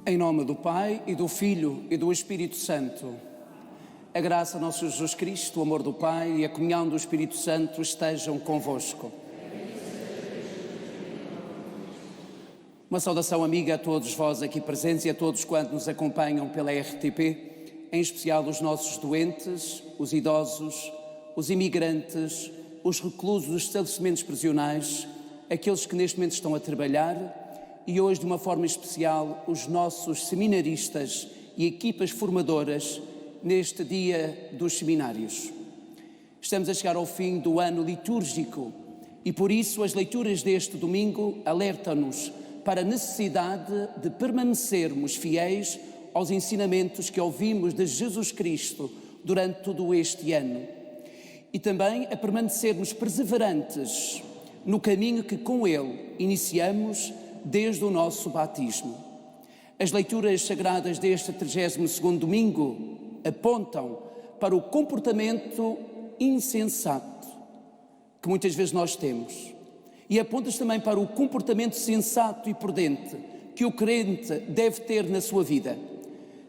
Em nome do Pai, e do Filho, e do Espírito Santo. A graça de nosso Jesus Cristo, o amor do Pai e a comunhão do Espírito Santo estejam convosco. Uma saudação amiga a todos vós aqui presentes e a todos quantos nos acompanham pela RTP, em especial os nossos doentes, os idosos, os imigrantes, os reclusos dos estabelecimentos prisionais, aqueles que neste momento estão a trabalhar e hoje, de uma forma especial, os nossos seminaristas e equipas formadoras neste dia dos seminários. Estamos a chegar ao fim do ano litúrgico e, por isso, as leituras deste domingo alertam-nos para a necessidade de permanecermos fiéis aos ensinamentos que ouvimos de Jesus Cristo durante todo este ano e também a permanecermos perseverantes no caminho que com Ele iniciamos desde o nosso batismo. As leituras sagradas deste 32º domingo apontam para o comportamento insensato que muitas vezes nós temos e apontam também para o comportamento sensato e prudente que o crente deve ter na sua vida.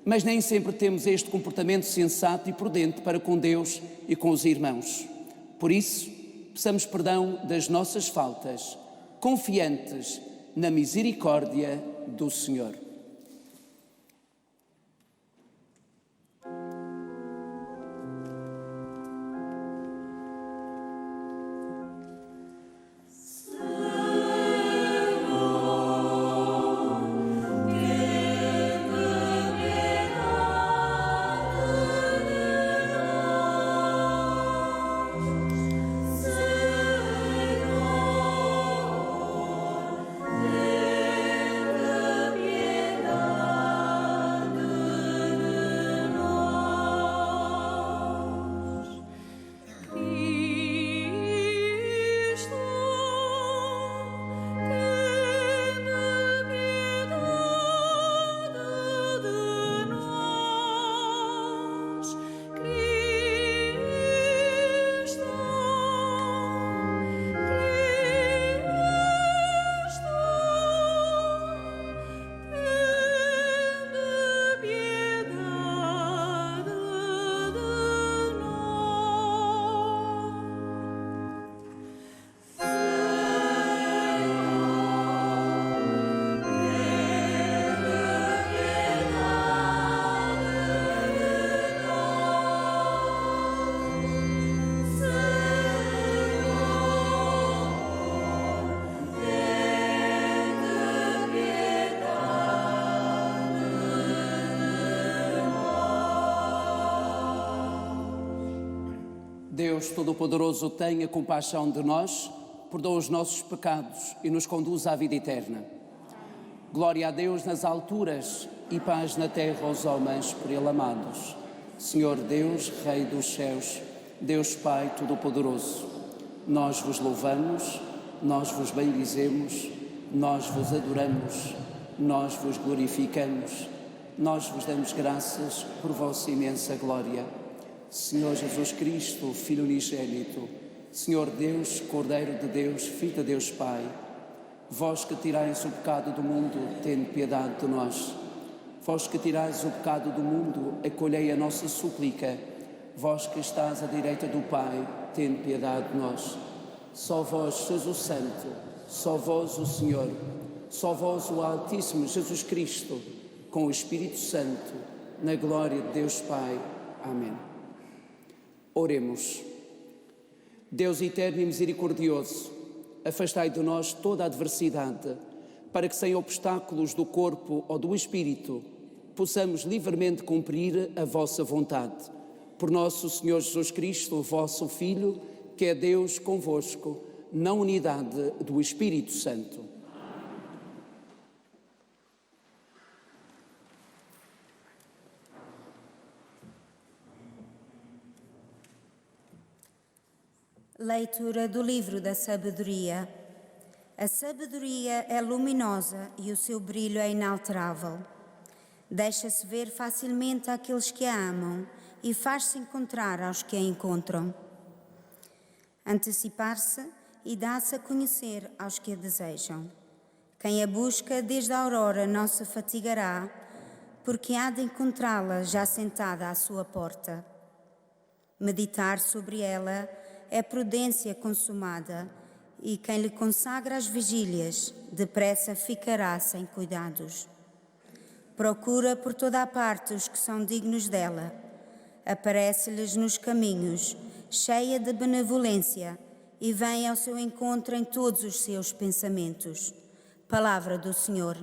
Mas nem sempre temos este comportamento sensato e prudente para com Deus e com os irmãos. Por isso, peçamos perdão das nossas faltas, confiantes na misericórdia do Senhor. Deus Todo-Poderoso, tenha compaixão de nós, perdoa os nossos pecados e nos conduz à vida eterna. Glória a Deus nas alturas e paz na terra aos homens por Ele amados. Senhor Deus, Rei dos céus, Deus Pai Todo-Poderoso, nós vos louvamos, nós vos bendizemos, nós vos adoramos, nós vos glorificamos, nós vos damos graças por vossa imensa glória. Senhor Jesus Cristo, Filho unigênito, Senhor Deus, Cordeiro de Deus, Filho de Deus Pai, vós que tirais o pecado do mundo, tende piedade de nós. Vós que tirais o pecado do mundo, acolhei a nossa súplica. Vós que estás à direita do Pai, tende piedade de nós. Só vós sois o Santo, só vós o Senhor, só vós o Altíssimo Jesus Cristo, com o Espírito Santo, na glória de Deus Pai. Amém. Oremos. Deus eterno e misericordioso, afastai de nós toda a adversidade, para que sem obstáculos do corpo ou do espírito, possamos livremente cumprir a vossa vontade. Por nosso Senhor Jesus Cristo, o vosso Filho, que é Deus convosco, na unidade do Espírito Santo. Leitura do livro da sabedoria. A sabedoria é luminosa e o seu brilho é inalterável. Deixa-se ver facilmente àqueles que a amam e faz-se encontrar aos que a encontram. Antecipar-se e dá-se a conhecer aos que a desejam. Quem a busca desde a aurora não se fatigará, porque há de encontrá-la já sentada à sua porta. Meditar sobre ela é prudência consumada, e quem lhe consagra as vigílias, depressa ficará sem cuidados. Procura por toda a parte os que são dignos dela. Aparece-lhes nos caminhos, cheia de benevolência, e vem ao seu encontro em todos os seus pensamentos. Palavra do Senhor.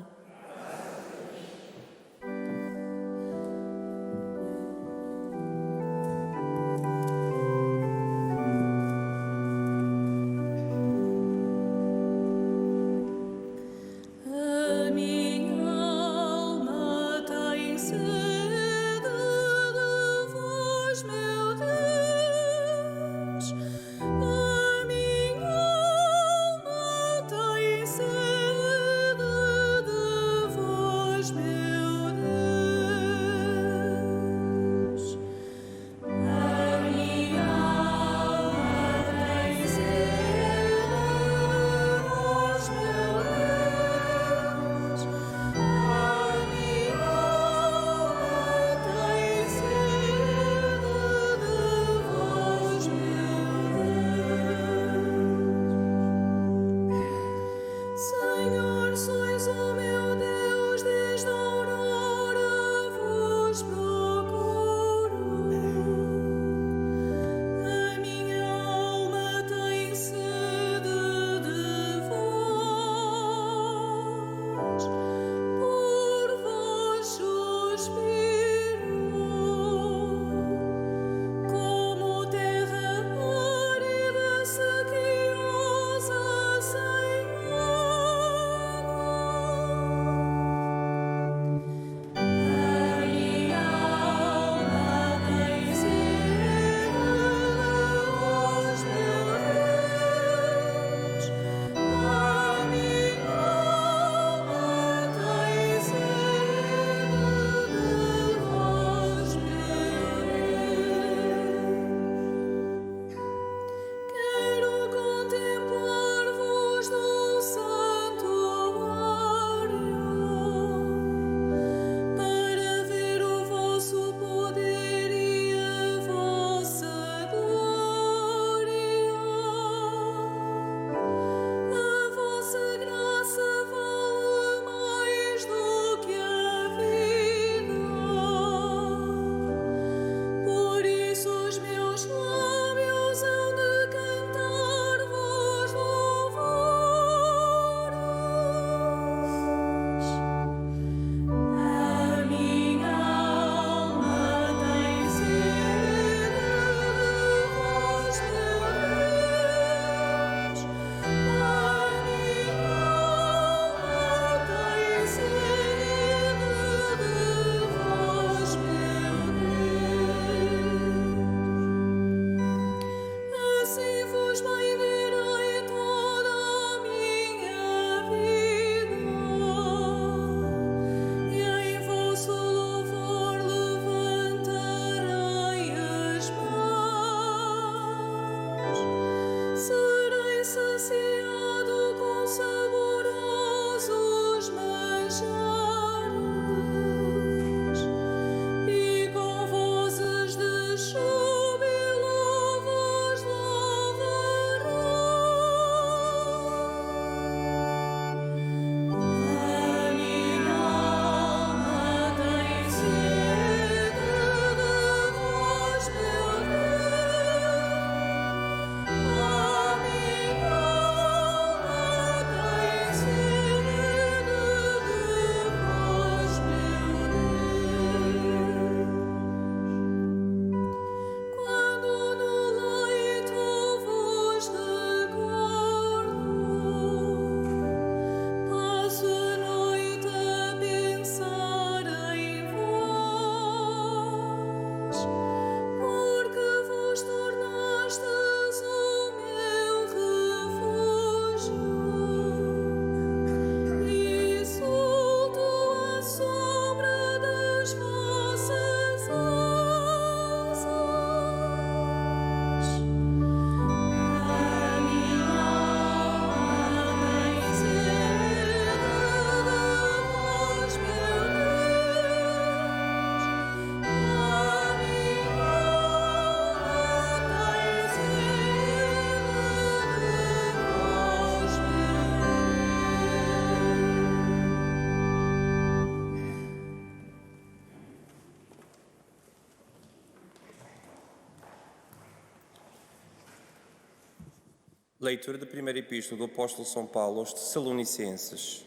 Leitura da primeira epístola do apóstolo São Paulo aos Tessalonicenses.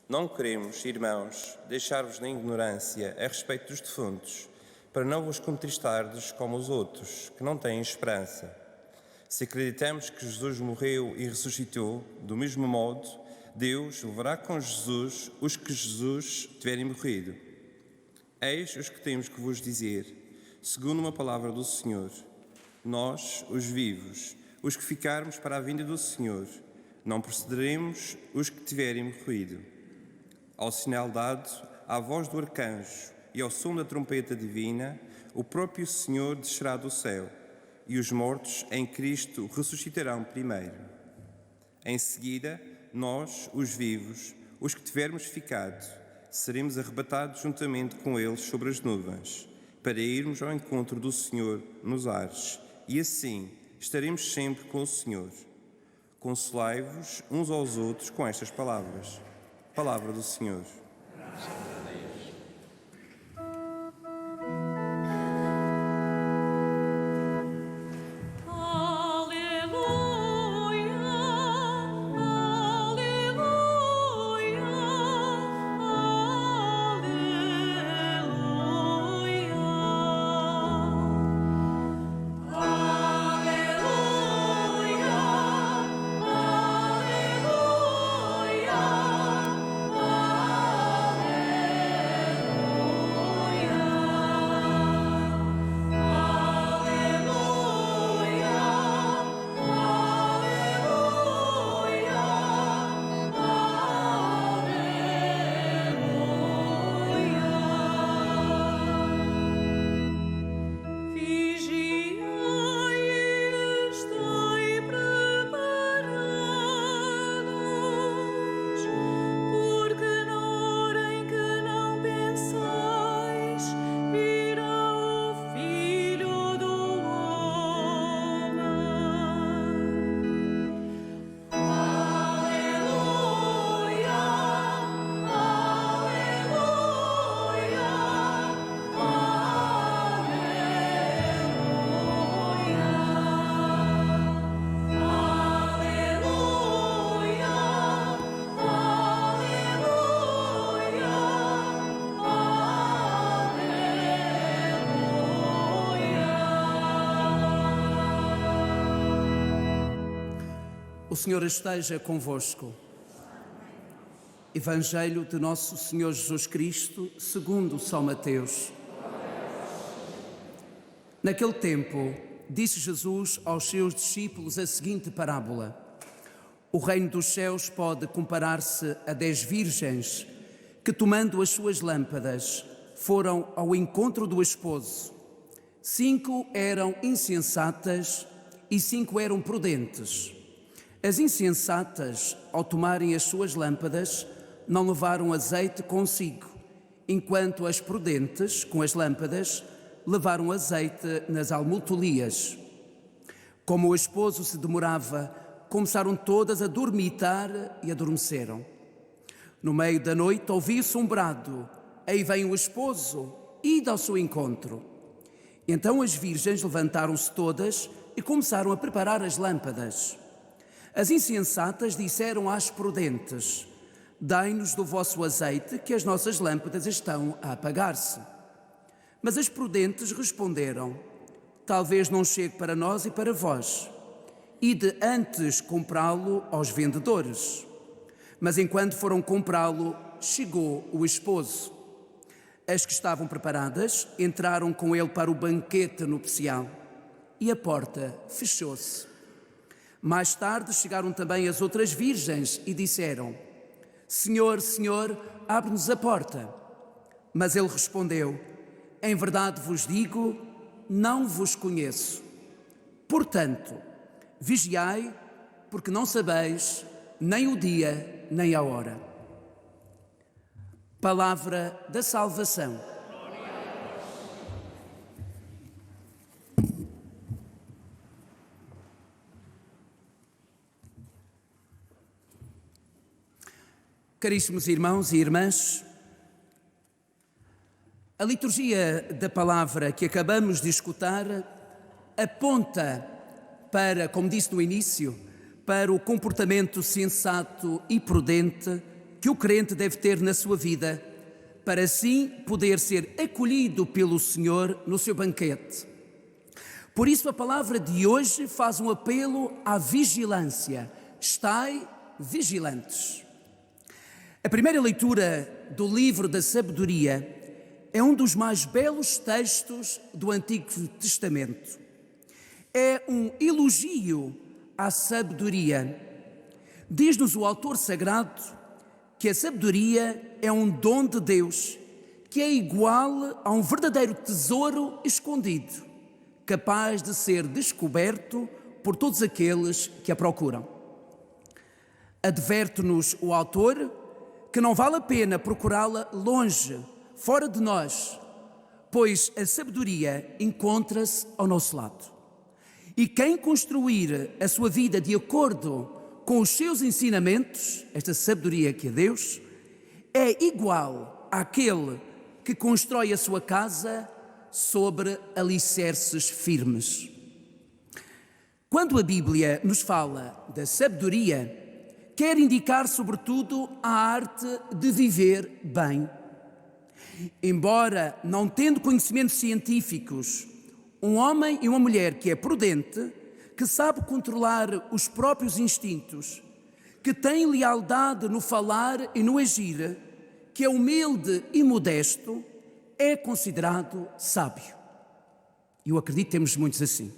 Não queremos, irmãos, deixar-vos na ignorância a respeito dos defuntos, para não vos contristardes como os outros, que não têm esperança. Se acreditamos que Jesus morreu e ressuscitou, do mesmo modo, Deus levará com Jesus os que Jesus tiverem morrido. Eis os que temos que vos dizer, segundo uma palavra do Senhor. Nós, os vivos, os que ficarmos para a vinda do Senhor, não precederemos os que tiverem morrido. Ao sinal dado, à voz do arcanjo e ao som da trombeta divina, o próprio Senhor descerá do céu, e os mortos em Cristo ressuscitarão primeiro. Em seguida, nós, os vivos, os que tivermos ficado, seremos arrebatados juntamente com eles sobre as nuvens, para irmos ao encontro do Senhor nos ares, e assim estaremos sempre com o Senhor. Consolai-vos uns aos outros com estas palavras. Palavra do Senhor. O Senhor esteja convosco. Evangelho de Nosso Senhor Jesus Cristo, segundo São Mateus. Naquele tempo, disse Jesus aos seus discípulos a seguinte parábola: O reino dos céus pode comparar-se a 10 virgens que, tomando as suas lâmpadas, foram ao encontro do esposo. 5 eram insensatas e 5 eram prudentes. As insensatas, ao tomarem as suas lâmpadas, não levaram azeite consigo, enquanto as prudentes, com as lâmpadas, levaram azeite nas almotolias. Como o esposo se demorava, começaram todas a dormitar e adormeceram. No meio da noite ouviu-se um brado: aí vem o esposo, ide ao seu encontro. Então as virgens levantaram-se todas e começaram a preparar as lâmpadas. As insensatas disseram às prudentes: dai-nos do vosso azeite, que as nossas lâmpadas estão a apagar-se. Mas as prudentes responderam: talvez não chegue para nós e para vós. Ide antes comprá-lo aos vendedores. Mas enquanto foram comprá-lo, chegou o esposo. As que estavam preparadas entraram com ele para o banquete nupcial e a porta fechou-se. Mais tarde chegaram também as outras virgens e disseram: Senhor, Senhor, abre-nos a porta. Mas ele respondeu: em verdade vos digo, não vos conheço. Portanto, vigiai, porque não sabeis nem o dia nem a hora. Palavra da salvação. Caríssimos irmãos e irmãs, a liturgia da palavra que acabamos de escutar aponta para, como disse no início, para o comportamento sensato e prudente que o crente deve ter na sua vida, para assim poder ser acolhido pelo Senhor no seu banquete. Por isso a palavra de hoje faz um apelo à vigilância. Estai vigilantes. A primeira leitura do livro da Sabedoria é um dos mais belos textos do Antigo Testamento. É um elogio à sabedoria. Diz-nos o autor sagrado que a sabedoria é um dom de Deus, que é igual a um verdadeiro tesouro escondido, capaz de ser descoberto por todos aqueles que a procuram. Adverte-nos o autor que não vale a pena procurá-la longe, fora de nós, pois a sabedoria encontra-se ao nosso lado. E quem construir a sua vida de acordo com os seus ensinamentos, esta sabedoria que é Deus, é igual àquele que constrói a sua casa sobre alicerces firmes. Quando a Bíblia nos fala da sabedoria, quer indicar sobretudo a arte de viver bem. Embora não tendo conhecimentos científicos, um homem e uma mulher que é prudente, que sabe controlar os próprios instintos, que tem lealdade no falar e no agir, que é humilde e modesto, é considerado sábio. Eu acredito que temos muitos assim.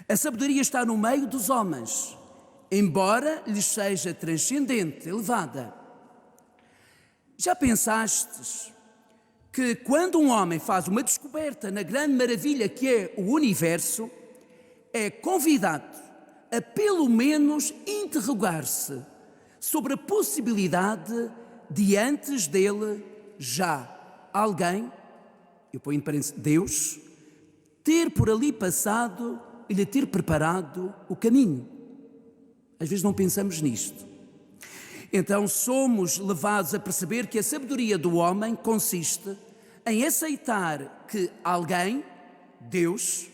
A sabedoria está no meio dos homens, embora lhes seja transcendente, elevada. Já pensastes que quando um homem faz uma descoberta na grande maravilha que é o universo, é convidado a pelo menos interrogar-se sobre a possibilidade de antes dele já alguém, eu ponho em parênteses, Deus, ter por ali passado e lhe ter preparado o caminho. Às vezes não pensamos nisto. Então somos levados a perceber que a sabedoria do homem consiste em aceitar que alguém, Deus,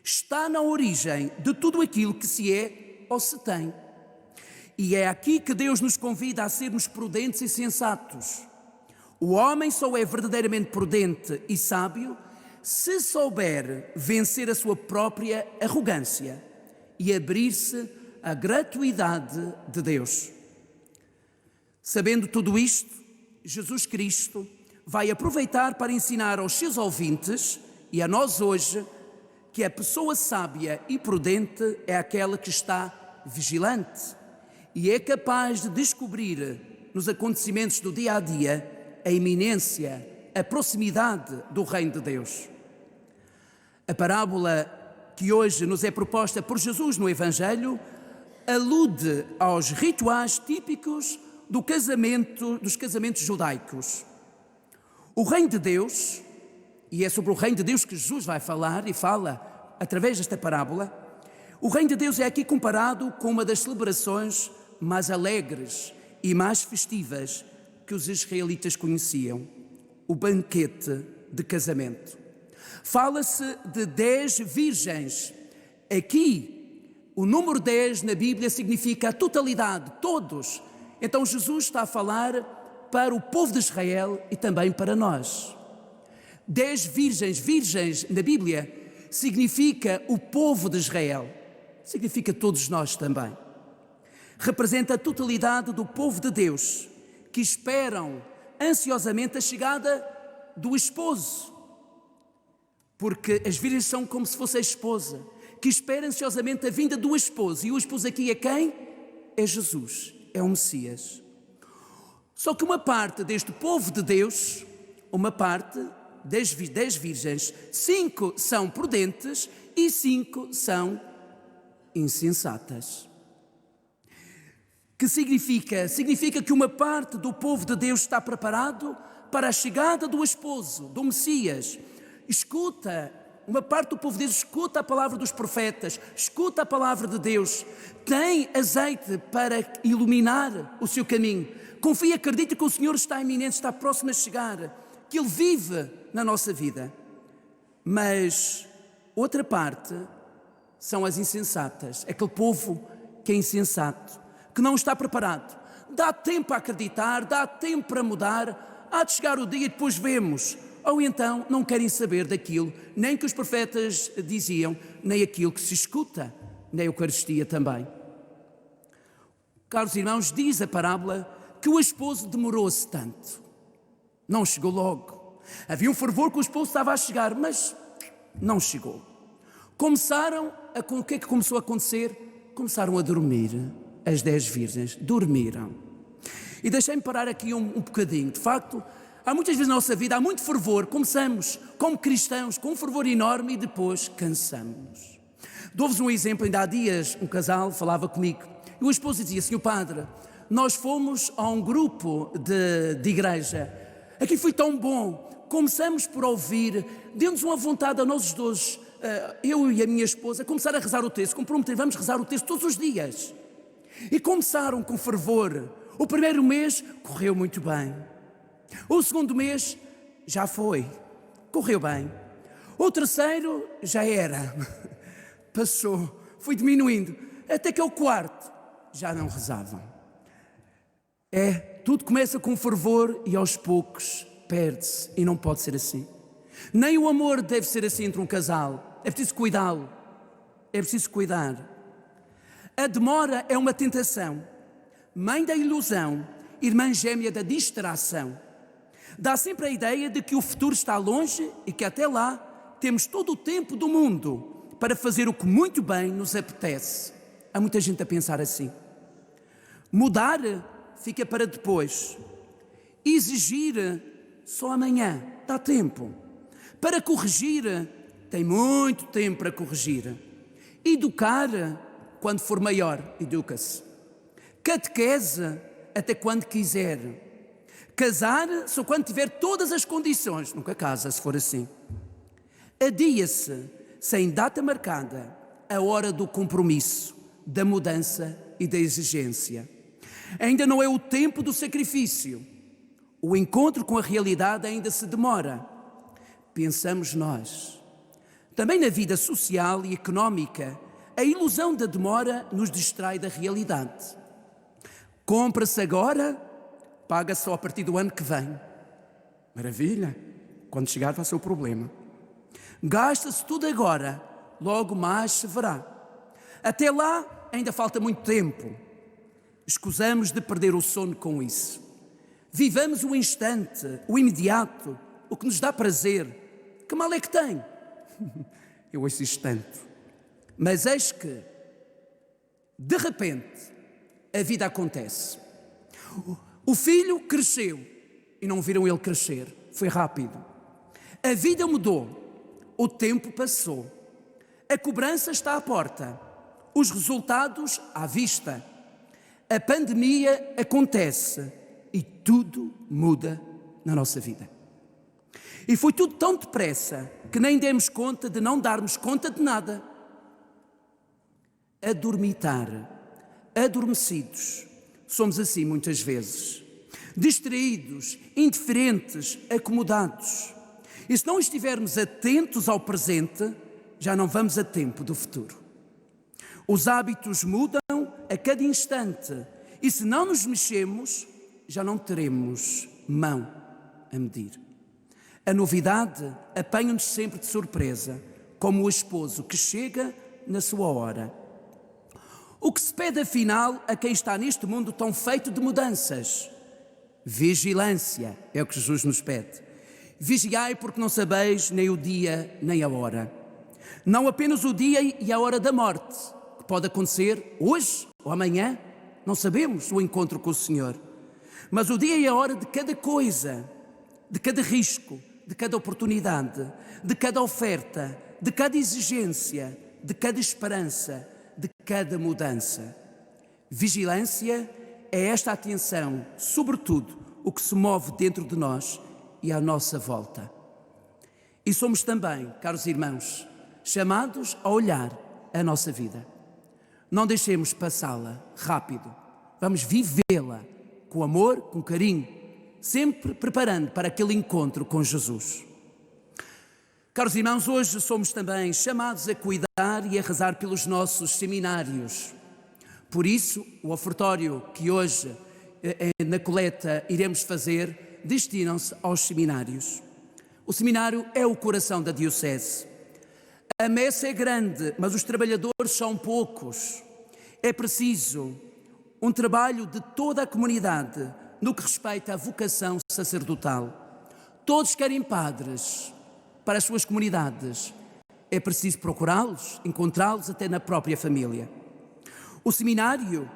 está na origem de tudo aquilo que se é ou se tem. E é aqui que Deus nos convida a sermos prudentes e sensatos. O homem só é verdadeiramente prudente e sábio se souber vencer a sua própria arrogância e abrir-se à gratuidade de Deus. Sabendo tudo isto, Jesus Cristo vai aproveitar para ensinar aos seus ouvintes e a nós hoje que a pessoa sábia e prudente é aquela que está vigilante e é capaz de descobrir nos acontecimentos do dia a dia a iminência, a proximidade do reino de Deus. A parábola que hoje nos é proposta por Jesus no Evangelho alude aos rituais típicos dos casamentos judaicos. O reino de Deus, e é sobre o reino de Deus que Jesus vai falar e fala através desta parábola, o reino de Deus é aqui comparado com uma das celebrações mais alegres e mais festivas que os israelitas conheciam, o banquete de casamento. Fala-se de 10 virgens. Aqui, o número 10 na Bíblia significa a totalidade, todos. Então Jesus está a falar para o povo de Israel e também para nós. 10 virgens, virgens na Bíblia, significa o povo de Israel, significa todos nós também. Representa a totalidade do povo de Deus, que esperam ansiosamente a chegada do esposo, porque as virgens são como se fosse a esposa, que espera ansiosamente a vinda do esposo, e o esposo aqui é quem? É Jesus, é o Messias. Só que uma parte deste povo de Deus, uma parte das 10 virgens, 5 são prudentes e 5 são insensatas. Que significa? Significa que uma parte do povo de Deus está preparado para a chegada do esposo, do Messias. Escuta, uma parte do povo de Deus escuta a palavra dos profetas, escuta a palavra de Deus, tem azeite para iluminar o seu caminho. Confia, acredita que o Senhor está iminente, está próximo a chegar, que Ele vive na nossa vida. Mas outra parte são as insensatas, aquele povo que é insensato, que não está preparado. Dá tempo a acreditar, dá tempo para mudar, há de chegar o dia e depois vemos. Ou então não querem saber daquilo, nem que os profetas diziam, nem aquilo que se escuta, nem a Eucaristia também. Caros irmãos, diz a parábola que o esposo demorou-se tanto. Não chegou logo. Havia um fervor que o esposo estava a chegar, mas não chegou. O que é que começou a acontecer? Começaram a dormir. As 10 virgens dormiram. E deixem-me parar aqui um bocadinho. De facto, há muitas vezes na nossa vida, há muito fervor. Começamos como cristãos com um fervor enorme e depois cansamos-nos. Dou-vos um exemplo. Ainda há dias um casal falava comigo e o esposo dizia: Senhor Padre, nós fomos a um grupo de igreja. Aqui foi tão bom. Começamos por ouvir, deu-nos uma vontade a nós dois, eu e a minha esposa, começar a rezar o texto. Comprometer, vamos rezar o texto todos os dias. E começaram com fervor. O primeiro mês correu muito bem. O segundo mês já foi, correu bem. O terceiro já era, passou, foi diminuindo. Até que ao quarto já não rezavam. Tudo começa com fervor e aos poucos perde-se. E não pode ser assim. Nem o amor deve ser assim entre um casal. É preciso cuidá-lo. É preciso cuidar. A demora é uma tentação. Mãe da ilusão, irmã gêmea da distração. Dá sempre a ideia de que o futuro está longe e que até lá temos todo o tempo do mundo para fazer o que muito bem nos apetece. Há muita gente a pensar assim. Mudar fica para depois. Exigir só amanhã, dá tempo. Para corrigir, tem muito tempo para corrigir. Educar, quando for maior, educa-se. Catequese, até quando quiser. Casar, só quando tiver todas as condições. Nunca casa, se for assim. Adia-se, sem data marcada, a hora do compromisso, da mudança e da exigência. Ainda não é o tempo do sacrifício. O encontro com a realidade ainda se demora. Pensamos nós. Também na vida social e económica, a ilusão da demora nos distrai da realidade. Compra-se agora, paga-se só a partir do ano que vem. Maravilha! Quando chegar vai ser o problema. Gasta-se tudo agora, logo mais se verá. Até lá ainda falta muito tempo. Escusamos de perder o sono com isso. Vivamos o instante, o imediato, o que nos dá prazer. Que mal é que tem? Eu ouço isto tanto. Mas eis que, de repente, a vida acontece. O filho cresceu e não viram ele crescer. Foi rápido. A vida mudou. O tempo passou. A cobrança está à porta. Os resultados à vista. A pandemia acontece e tudo muda na nossa vida. E foi tudo tão depressa que nem demos conta de não darmos conta de nada. A dormitar, adormecidos, somos assim muitas vezes. Distraídos, indiferentes, acomodados. E se não estivermos atentos ao presente, já não vamos a tempo do futuro. Os hábitos mudam a cada instante e se não nos mexemos, já não teremos mão a medir. A novidade apanha-nos sempre de surpresa, como o esposo que chega na sua hora. O que se pede afinal a quem está neste mundo tão feito de mudanças? Vigilância, é o que Jesus nos pede. Vigiai porque não sabeis nem o dia nem a hora. Não apenas o dia e a hora da morte, que pode acontecer hoje ou amanhã, não sabemos o encontro com o Senhor. Mas o dia e a hora de cada coisa, de cada risco, de cada oportunidade, de cada oferta, de cada exigência, de cada esperança, de cada mudança. Vigilância é esta atenção, sobretudo, o que se move dentro de nós e à nossa volta. E somos também, caros irmãos, chamados a olhar a nossa vida. Não deixemos passá-la rápido. Vamos vivê-la com amor, com carinho, sempre preparando para aquele encontro com Jesus. Caros irmãos, hoje somos também chamados a cuidar e a rezar pelos nossos seminários, Por isso, o ofertório que hoje, na coleta, iremos fazer, destinam-se aos seminários. O seminário é o coração da Diocese. A messe é grande, mas os trabalhadores são poucos. É preciso um trabalho de toda a comunidade no que respeita à vocação sacerdotal. Todos querem padres para as suas comunidades. É preciso procurá-los, encontrá-los até na própria família. O seminário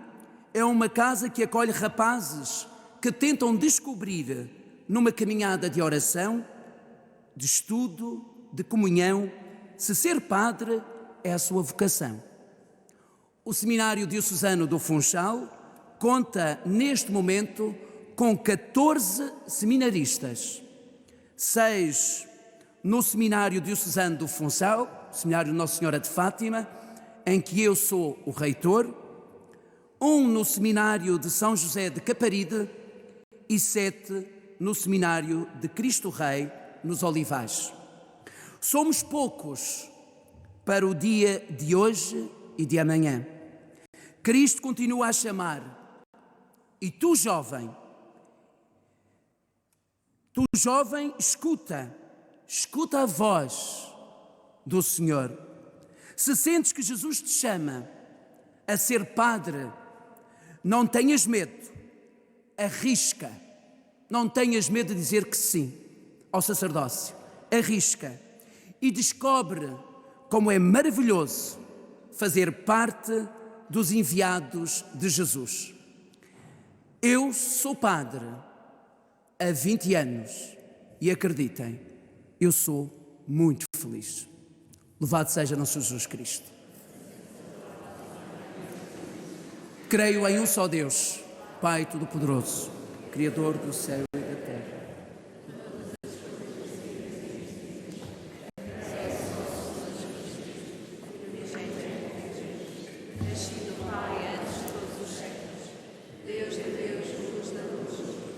é uma casa que acolhe rapazes que tentam descobrir, numa caminhada de oração, de estudo, de comunhão, se ser padre é a sua vocação. O Seminário Diocesano do Funchal conta, neste momento, com 14 seminaristas. 6 no Seminário Diocesano do Funchal, Seminário Nossa Senhora de Fátima, em que eu sou o reitor, 1 no Seminário de São José de Caparide e 7 no Seminário de Cristo Rei, nos Olivais. Somos poucos para o dia de hoje e de amanhã. Cristo continua a chamar. E tu, jovem, escuta a voz do Senhor. Se sentes que Jesus te chama a ser padre, não tenhas medo, arrisca. Não tenhas medo de dizer que sim ao sacerdócio. Arrisca e descobre como é maravilhoso fazer parte dos enviados de Jesus. Eu sou padre há 20 anos e acreditem, eu sou muito feliz. Louvado seja nosso Jesus Cristo. Creio em um só Deus, Pai Todo-Poderoso, Criador do céu e da terra. Nascido Pai antes de todos os séculos. Deus é Deus, luz da luz.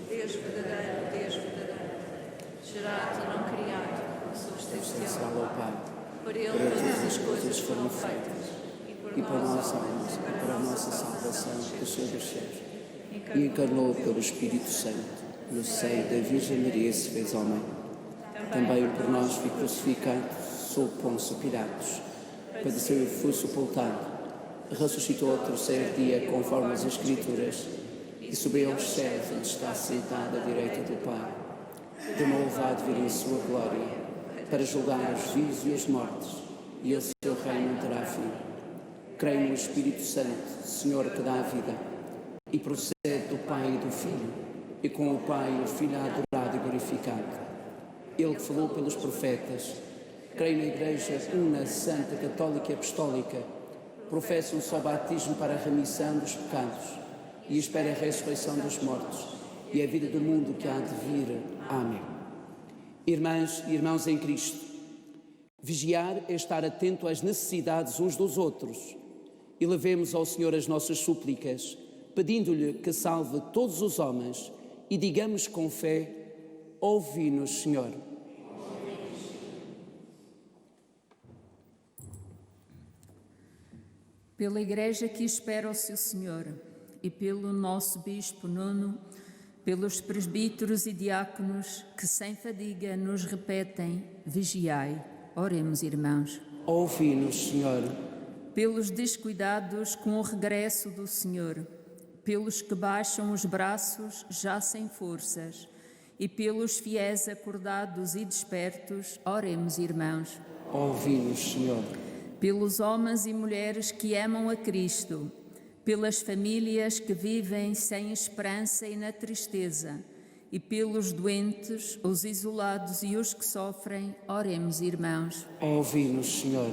Deus verdadeiro. Gerado e não criado, substancial ao Pai. Por Ele todas as coisas foram feitas. E para nossa alma, e para a nossa salvação, desceu dos céus. E encarnou pelo Espírito Santo, no seio da Virgem Maria se fez homem. Também por nós foi crucificado sob Pôncio Pilatos. Padeceu e foi sepultado. Ressuscitou ao terceiro dia, conforme as Escrituras, e subiu aos céus, onde está sentado à direita do Pai. De novo há de vir em sua glória, para julgar os vivos e os mortos, e o seu reino não terá fim. Creio no Espírito Santo, Senhor que dá a vida, e procede do Pai e do Filho, e com o Pai e o Filho há adorado e glorificado. Ele que falou pelos profetas. Creio na Igreja una, santa, católica e apostólica. Professo um só batismo para a remissão dos pecados e espero a ressurreição dos mortos e a vida do mundo que há de vir. Amém. Irmãs e irmãos em Cristo, vigiar é estar atento às necessidades uns dos outros e levemos ao Senhor as nossas súplicas, pedindo-lhe que salve todos os homens e digamos com fé: ouvi-nos, Senhor. Pela Igreja que espera o seu Senhor e pelo nosso Bispo Nuno, pelos presbíteros e diáconos que sem fadiga nos repetem: vigiai. Oremos, irmãos. Ouvi-nos, Senhor. Pelos descuidados com o regresso do Senhor, pelos que baixam os braços já sem forças e pelos fiéis acordados e despertos, oremos, irmãos. Ouvi-nos, Senhor. Pelos homens e mulheres que amam a Cristo, pelas famílias que vivem sem esperança e na tristeza, e pelos doentes, os isolados e os que sofrem, oremos, irmãos. Ouvi-nos, Senhor.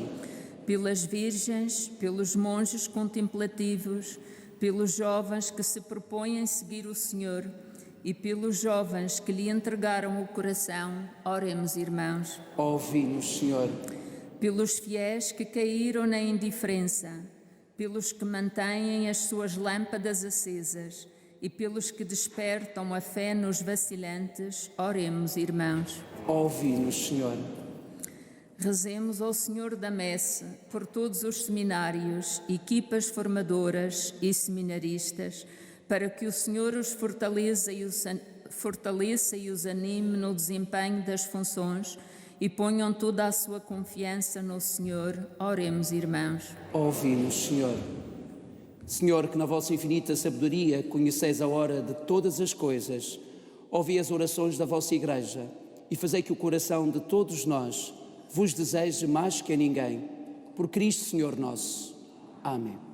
Pelas virgens, pelos monges contemplativos, pelos jovens que se propõem seguir o Senhor e pelos jovens que lhe entregaram o coração, oremos, irmãos. Ouvi-nos, Senhor. Pelos fiéis que caíram na indiferença, pelos que mantêm as suas lâmpadas acesas e pelos que despertam a fé nos vacilantes, oremos, irmãos. Ouvi-nos, Senhor. Rezemos ao Senhor da Messe por todos os seminários, equipas formadoras e seminaristas, para que o Senhor os fortaleça e os anime no desempenho das funções e ponham toda a sua confiança no Senhor. Oremos, irmãos. Ouvi-nos, Senhor. Senhor, que na vossa infinita sabedoria conheceis a hora de todas as coisas, ouvi as orações da vossa Igreja e fazei que o coração de todos nós vos deseje mais que a ninguém. Por Cristo, Senhor nosso. Amém.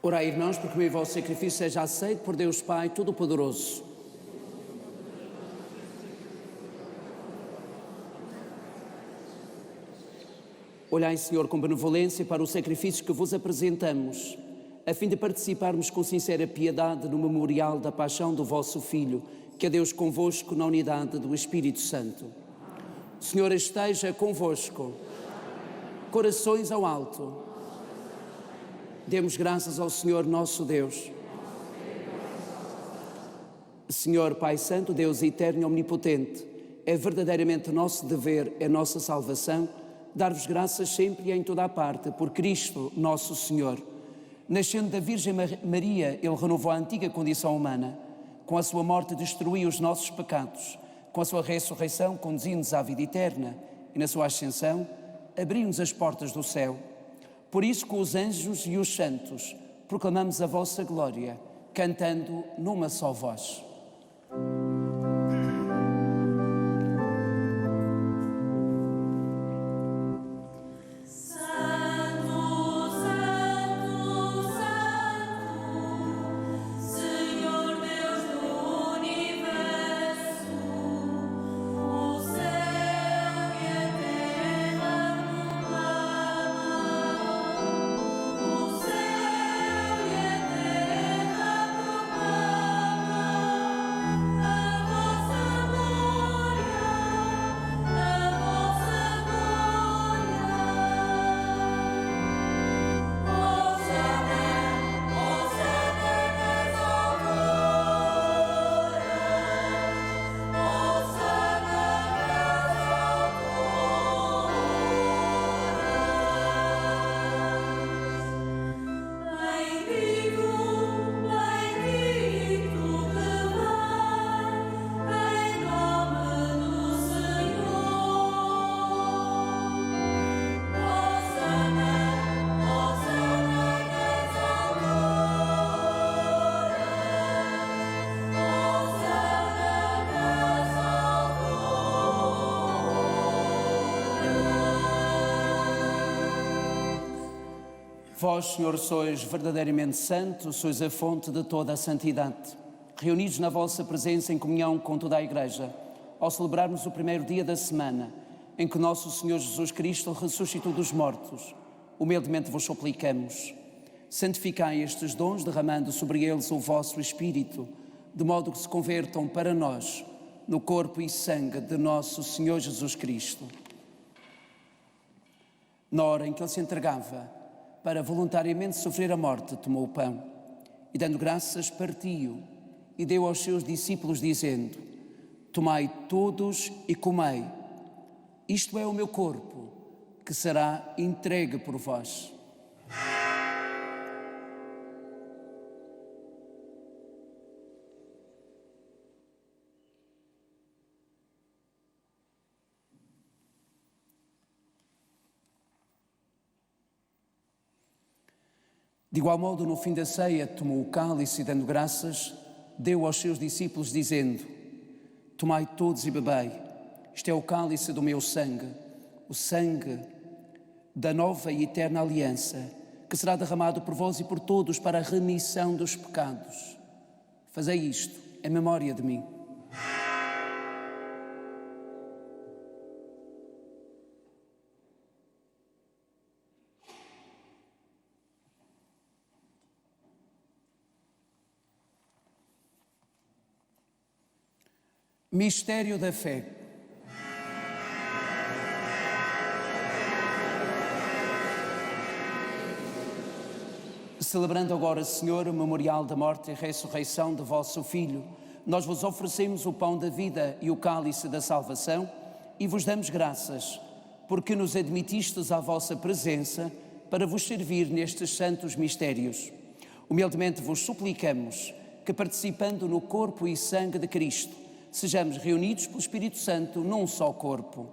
Orai, irmãos, porque o vosso sacrifício seja aceito por Deus Pai Todo-Poderoso. Olhai, Senhor, com benevolência para o sacrifício que vos apresentamos, a fim de participarmos com sincera piedade no memorial da paixão do vosso Filho, que é Deus convosco na unidade do Espírito Santo. O Senhor esteja convosco. Corações ao alto. Demos graças ao Senhor nosso Deus. Senhor Pai Santo, Deus eterno e omnipotente, é verdadeiramente nosso dever, é nossa salvação, dar-vos graças sempre e em toda a parte, por Cristo nosso Senhor. Nascendo da Virgem Maria, Ele renovou a antiga condição humana. Com a sua morte destruiu os nossos pecados. Com a sua ressurreição conduziu-nos à vida eterna. E na sua ascensão abriu-nos as portas do céu. Por isso, com os anjos e os santos, proclamamos a vossa glória, cantando numa só voz. Vós, Senhor, sois verdadeiramente santo, sois a fonte de toda a santidade. Reunidos na vossa presença em comunhão com toda a Igreja, ao celebrarmos o primeiro dia da semana em que nosso Senhor Jesus Cristo ressuscitou dos mortos, humildemente vos suplicamos: santificai estes dons, derramando sobre eles o vosso Espírito, de modo que se convertam para nós no corpo e sangue de nosso Senhor Jesus Cristo. Na hora em que ele se entregava para voluntariamente sofrer a morte, tomou o pão e, dando graças, partiu e deu aos seus discípulos, dizendo: tomai todos e comei. Isto é o meu corpo, que será entregue por vós. De igual modo, no fim da ceia, tomou o cálice e, dando graças, deu aos seus discípulos, dizendo: tomai todos e bebei. Isto é o cálice do meu sangue, o sangue da nova e eterna aliança, que será derramado por vós e por todos para a remissão dos pecados. Fazei isto em memória de mim. Mistério da fé. Celebrando agora, Senhor, o memorial da morte e ressurreição de vosso Filho, nós vos oferecemos o pão da vida e o cálice da salvação e vos damos graças, porque nos admitistes à vossa presença para vos servir nestes santos mistérios. Humildemente vos suplicamos que, participando no corpo e sangue de Cristo, sejamos reunidos pelo Espírito Santo num só corpo.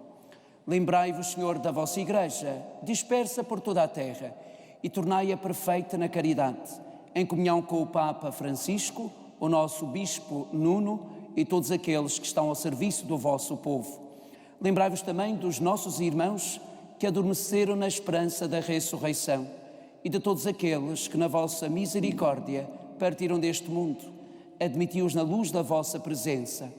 Lembrai-vos, Senhor, da vossa Igreja, dispersa por toda a terra, e tornai-a perfeita na caridade, em comunhão com o Papa Francisco, o nosso Bispo Nuno e todos aqueles que estão ao serviço do vosso povo. Lembrai-vos também dos nossos irmãos que adormeceram na esperança da ressurreição e de todos aqueles que, na vossa misericórdia, partiram deste mundo. Admiti-os na luz da vossa presença.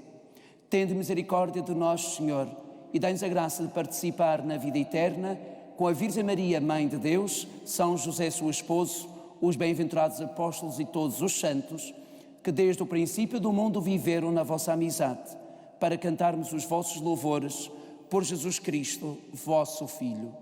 Tende misericórdia de nós, Senhor, e dai-nos a graça de participar na vida eterna com a Virgem Maria, Mãe de Deus, São José, seu esposo, os bem-aventurados apóstolos e todos os santos, que desde o princípio do mundo viveram na vossa amizade, para cantarmos os vossos louvores por Jesus Cristo, vosso Filho.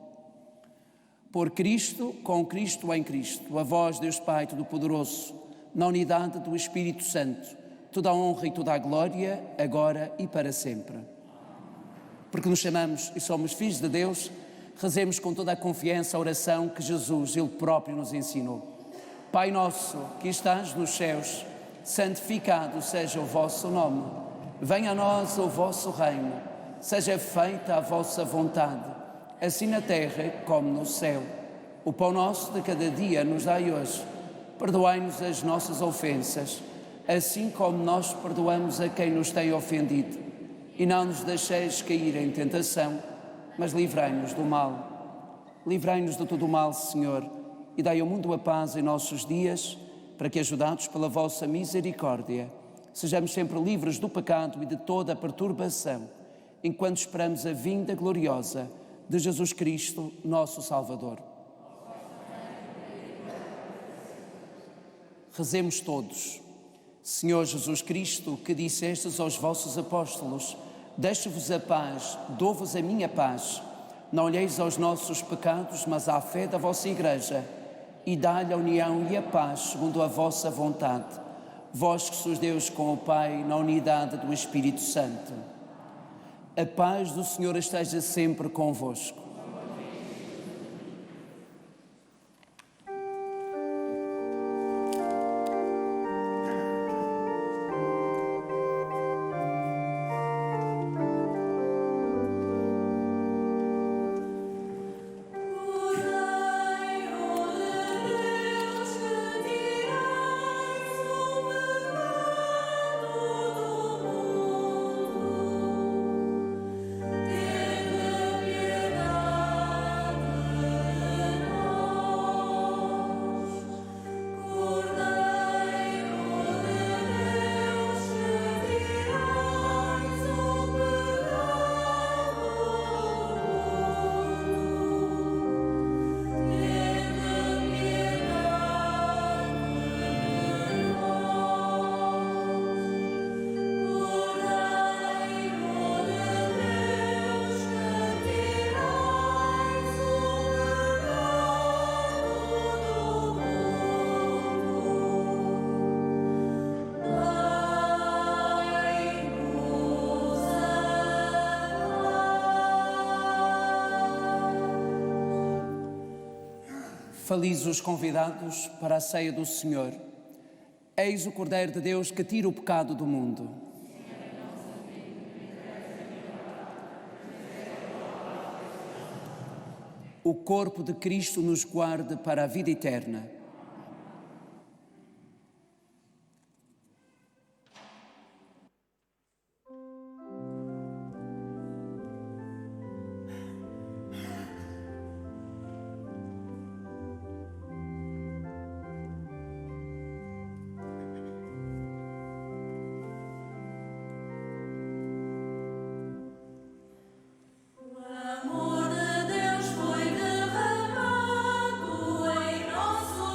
Por Cristo, com Cristo, em Cristo, a vós, Deus Pai Todo-Poderoso, na unidade do Espírito Santo, toda a honra e toda a glória, agora e para sempre. Porque nos chamamos e somos filhos de Deus, rezemos com toda a confiança a oração que Jesus, Ele próprio, nos ensinou. Pai nosso, que estás nos céus, santificado seja o vosso nome. Venha a nós o vosso reino. Seja feita a vossa vontade, assim na terra como no céu. O pão nosso de cada dia nos dai hoje. Perdoai-nos as nossas ofensas, assim como nós perdoamos a quem nos tem ofendido. E não nos deixeis cair em tentação, mas livrai-nos do mal. Livrai-nos de todo o mal, Senhor, e dai ao mundo a paz em nossos dias, para que, ajudados pela vossa misericórdia, sejamos sempre livres do pecado e de toda a perturbação, enquanto esperamos a vinda gloriosa de Jesus Cristo, nosso Salvador. Rezemos todos. Senhor Jesus Cristo, que dissestes aos vossos apóstolos: deixo-vos a paz, dou-vos a minha paz. Não olheis aos nossos pecados, mas à fé da vossa Igreja, e dá-lhe a união e a paz segundo a vossa vontade. Vós que sois Deus com o Pai, na unidade do Espírito Santo. A paz do Senhor esteja sempre convosco. Piedad. Felizes os convidados para a ceia do Senhor. Eis o Cordeiro de Deus que tira o pecado do mundo. O corpo de Cristo nos guarde para a vida eterna. Amor de Deus foi derramado em nosso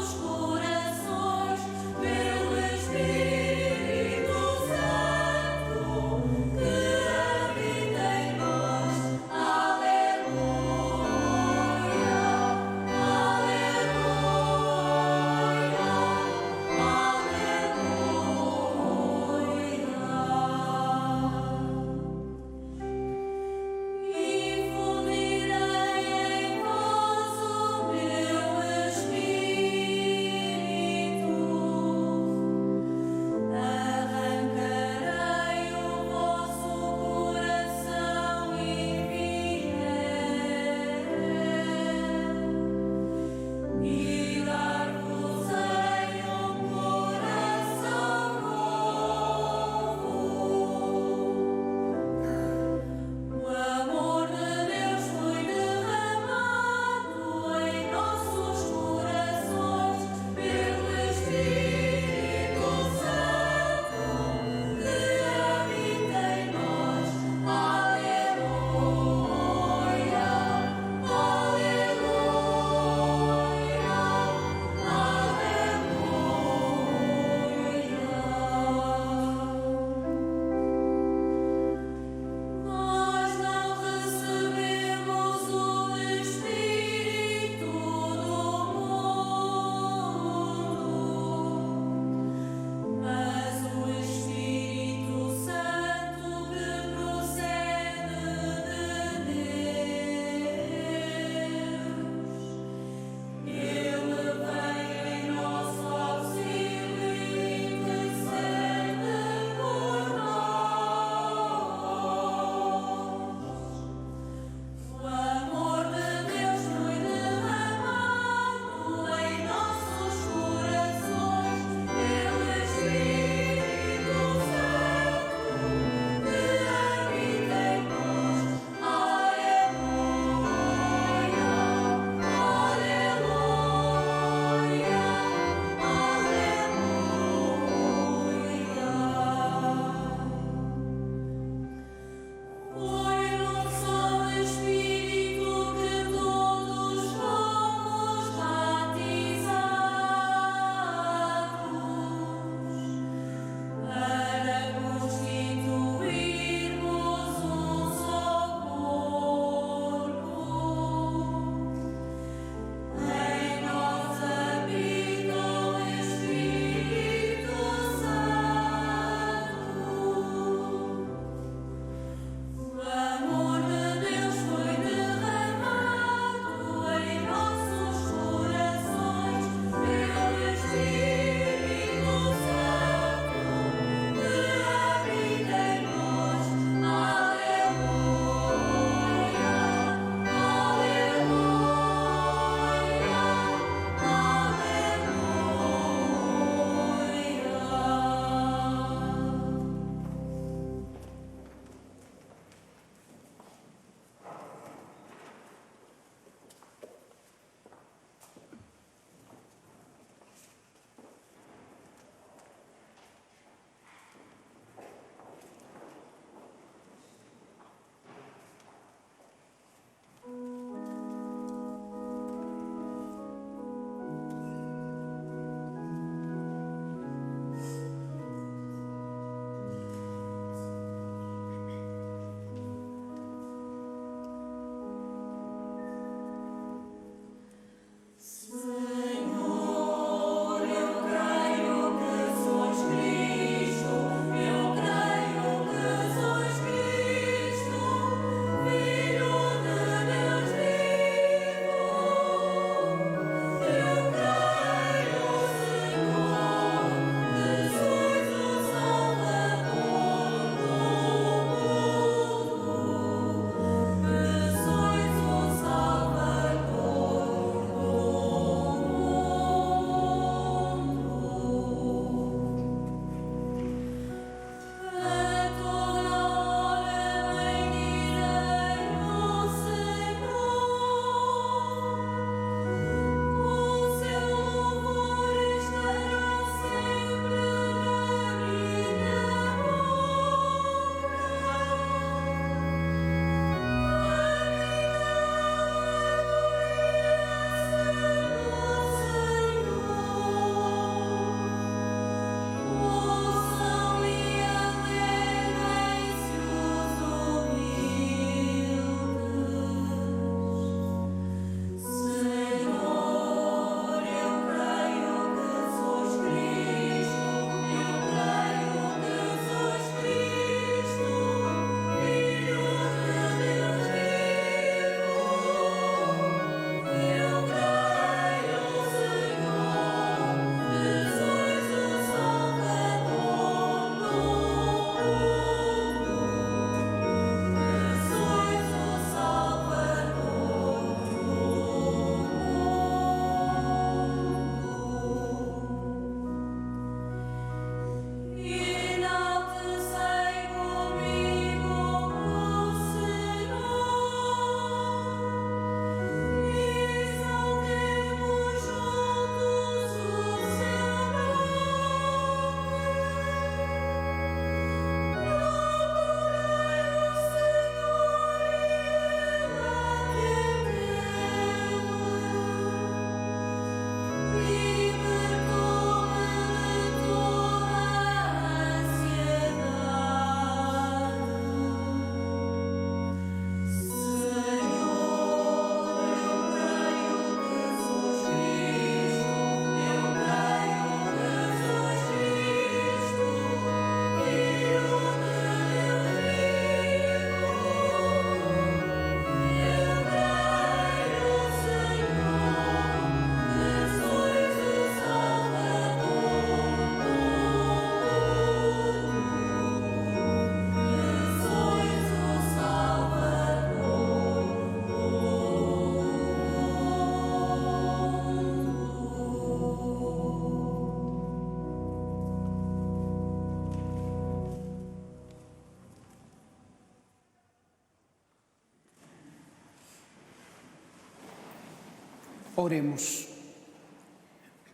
Oremos.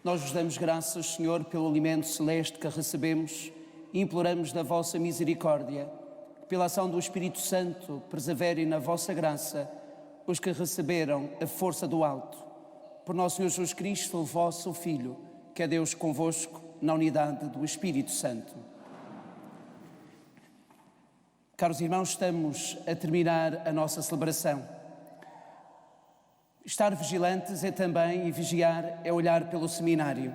Nós vos damos graças, Senhor, pelo alimento celeste que recebemos e imploramos da vossa misericórdia, que pela ação do Espírito Santo perseverem na vossa graça os que receberam a força do alto. Por nosso Senhor Jesus Cristo, o vosso Filho, que é Deus convosco, na unidade do Espírito Santo. Caros irmãos, estamos a terminar a nossa celebração. Estar vigilantes é também, e vigiar, é olhar pelo seminário.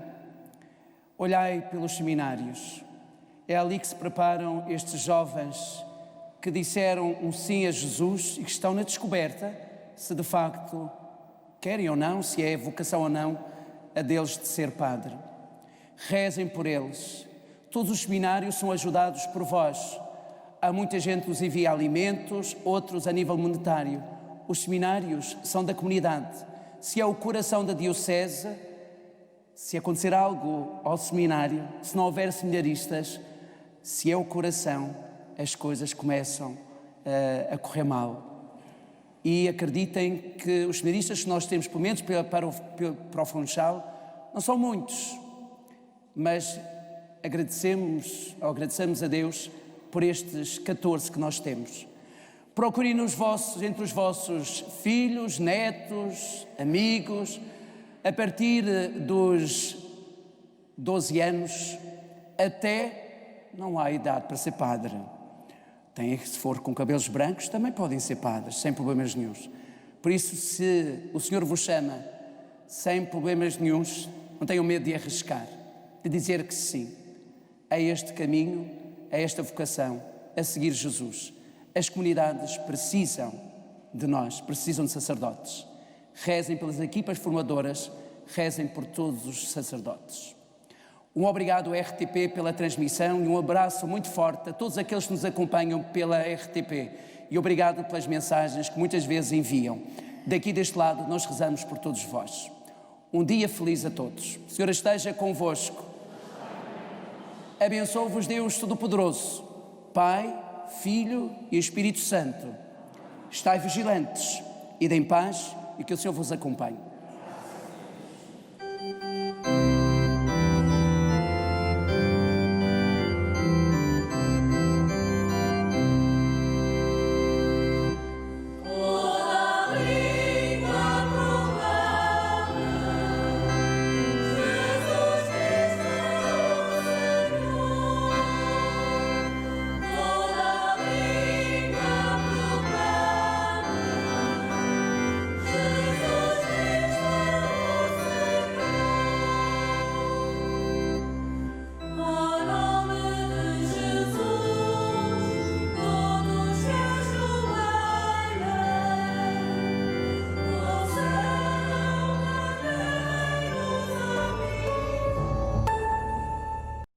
Olhai pelos seminários. É ali que se preparam estes jovens que disseram um sim a Jesus e que estão na descoberta se de facto querem ou não, se é vocação ou não, a deles de ser padre. Rezem por eles. Todos os seminários são ajudados por vós. Há muita gente que nos envia alimentos, outros a nível monetário. Os seminários são da comunidade. Se é o coração da diocese, se acontecer algo ao seminário, se não houver seminaristas, se é o coração, as coisas começam a correr mal. E acreditem que os seminaristas que nós temos, pelo menos para o Funchal, não são muitos, mas agradecemos a Deus por estes 14 que nós temos. Procurem entre os vossos filhos, netos, amigos, a partir dos 12 anos, até não há idade para ser padre. Se for com cabelos brancos, também podem ser padres, sem problemas nenhuns. Por isso, se o Senhor vos chama sem problemas nenhuns, não tenham medo de arriscar, de dizer que sim a este caminho, a esta vocação, a seguir Jesus. As comunidades precisam de nós, precisam de sacerdotes. Rezem pelas equipas formadoras, rezem por todos os sacerdotes. Um obrigado à RTP pela transmissão e um abraço muito forte a todos aqueles que nos acompanham pela RTP. E obrigado pelas mensagens que muitas vezes enviam. Daqui deste lado nós rezamos por todos vós. Um dia feliz a todos. O Senhor esteja convosco. Abençoe-vos Deus Todo-Poderoso, Pai, Filho e Espírito Santo. Estai vigilantes e deem paz e que o Senhor vos acompanhe.